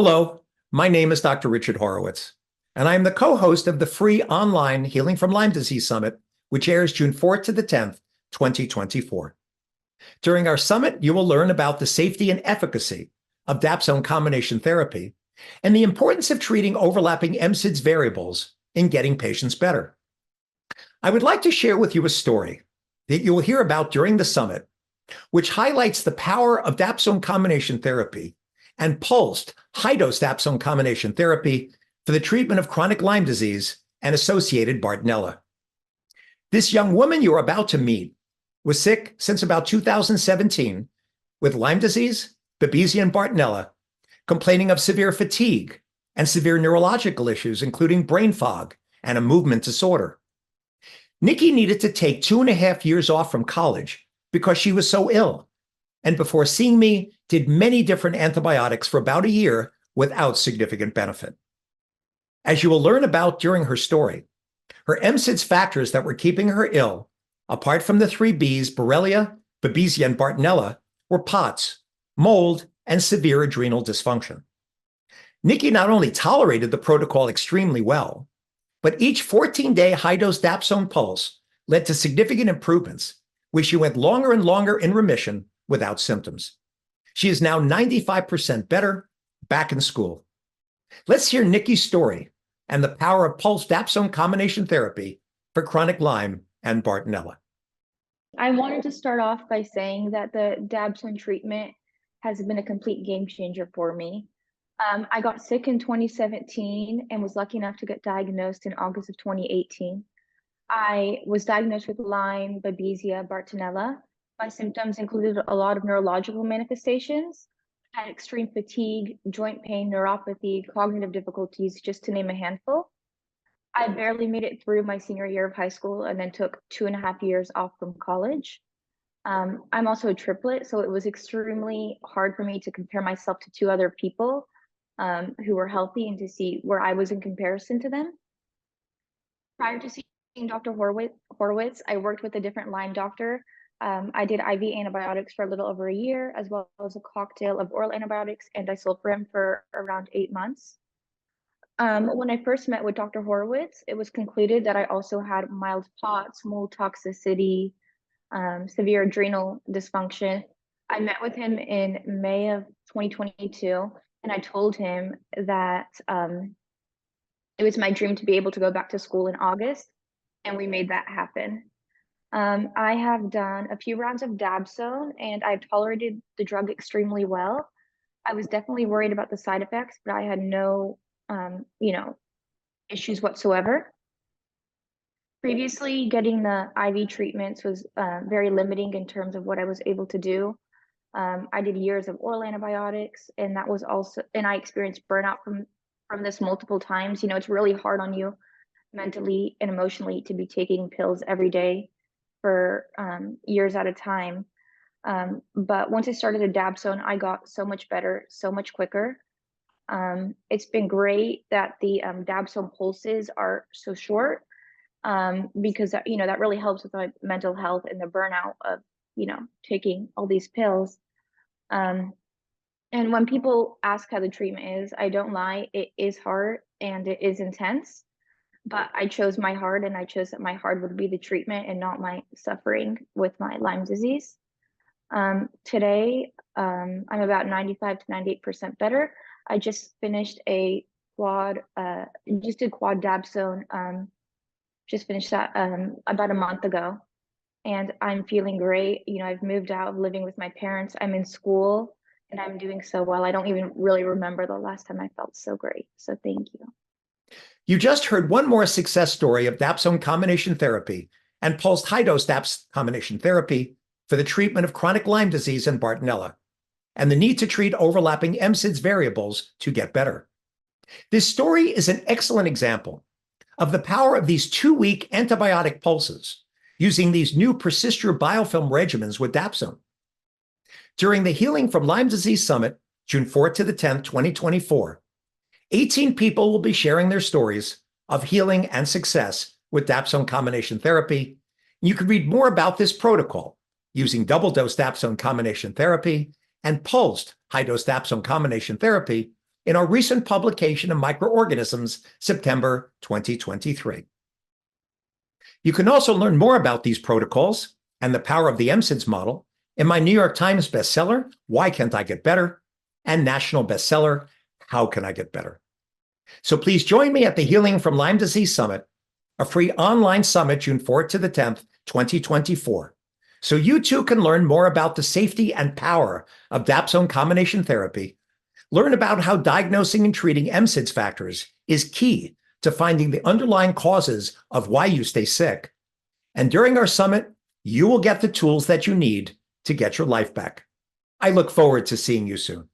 Hello, my name is Dr. Richard Horowitz, and I am the co-host of the free online Healing from Lyme Disease Summit, which airs June 4th to the 10th, 2024. During our summit, you will learn about the safety and efficacy of dapsone combination therapy and the importance of treating overlapping MSIDS variables in getting patients better. I would like to share with you a story that you will hear about during the summit, which highlights the power of dapsone combination therapy and pulsed high-dose dapsone combination therapy for the treatment of chronic Lyme disease and associated Bartonella. This young woman you are about to meet was sick since about 2017 with Lyme disease, Babesia, and Bartonella, complaining of severe fatigue and severe neurological issues, including brain fog and a movement disorder. Nikki needed to take 2.5 years off from college because she was so ill, and before seeing me, did many different antibiotics for about a year without significant benefit. As you will learn about during her story, her MSIDS factors that were keeping her ill, apart from the 3 Bs, Borrelia, Babesia, and Bartonella, were POTS, mold, and severe adrenal dysfunction. Nikki not only tolerated the protocol extremely well, but each 14-day high-dose dapsone pulse led to significant improvements, where she went longer and longer in remission without symptoms. She is now 95% better, back in school. Let's hear Nikki's story and the power of pulse dapsone combination therapy for chronic Lyme and Bartonella. I wanted to start off by saying that the dapsone treatment has been a complete game changer for me. I got sick in 2017 and was lucky enough to get diagnosed in August of 2018. I was diagnosed with Lyme, Babesia, Bartonella. My symptoms included a lot of neurological manifestations. I had extreme fatigue, joint pain, neuropathy, cognitive difficulties, just to name a handful. I barely made it through my senior year of high school and then took 2.5 years off from college. I'm also a triplet, so it was extremely hard for me to compare myself to 2 other people who were healthy and to see where I was in comparison to them. Prior to seeing Dr. Horowitz, I worked with a different Lyme doctor. I did IV antibiotics for a little over a year, as well as a cocktail of oral antibiotics and disulfiram for around 8 months. When I first met with Dr. Horowitz, it was concluded that I also had mild POTS, mold toxicity, severe adrenal dysfunction. I met with him in May of 2022, and I told him that it was my dream to be able to go back to school in August, and we made that happen. I have done a few rounds of dapsone, and I've tolerated the drug extremely well. I was definitely worried about the side effects, but I had no, issues whatsoever. Previously, getting the IV treatments was very limiting in terms of what I was able to do. I did years of oral antibiotics, and that was also, and I experienced burnout from this multiple times. It's really hard on you mentally and emotionally to be taking pills every day for years at a time. But once I started a dapsone, I got so much better, so much quicker. It's been great that the dapsone pulses are so short, because that really helps with my mental health and the burnout of taking all these pills. And when people ask how the treatment is, I don't lie, it is hard and it is intense. But I chose my heart, and I chose that my heart would be the treatment and not my suffering with my Lyme disease. Today, I'm about 95 to 98% better. I just finished a quad, just did quad dapsone, just finished that about a month ago. And I'm feeling great. I've moved out of living with my parents. I'm in school, and I'm doing so well. I don't even really remember the last time I felt so great. So thank you. You just heard one more success story of dapsone combination therapy and pulsed high-dose dapsone combination therapy for the treatment of chronic Lyme disease and Bartonella, and the need to treat overlapping MSIDS variables to get better. This story is an excellent example of the power of these 2-week antibiotic pulses using these new Persisture biofilm regimens with dapsone. During the Healing from Lyme Disease Summit, June 4th to the 10th, 2024, 18 people will be sharing their stories of healing and success with dapsone combination therapy. You can read more about this protocol using double-dose dapsone combination therapy and pulsed high-dose dapsone combination therapy in our recent publication of Microorganisms, September 2023. You can also learn more about these protocols and the power of the MSIDS model in my New York Times bestseller, Why Can't I Get Better? And national bestseller, How Can I Get Better? So please join me at the Healing from Lyme Disease Summit, a free online summit June 4th to the 10th, 2024. So you too can learn more about the safety and power of dapsone combination therapy, learn about how diagnosing and treating MSIDS factors is key to finding the underlying causes of why you stay sick. And during our summit, you will get the tools that you need to get your life back. I look forward to seeing you soon.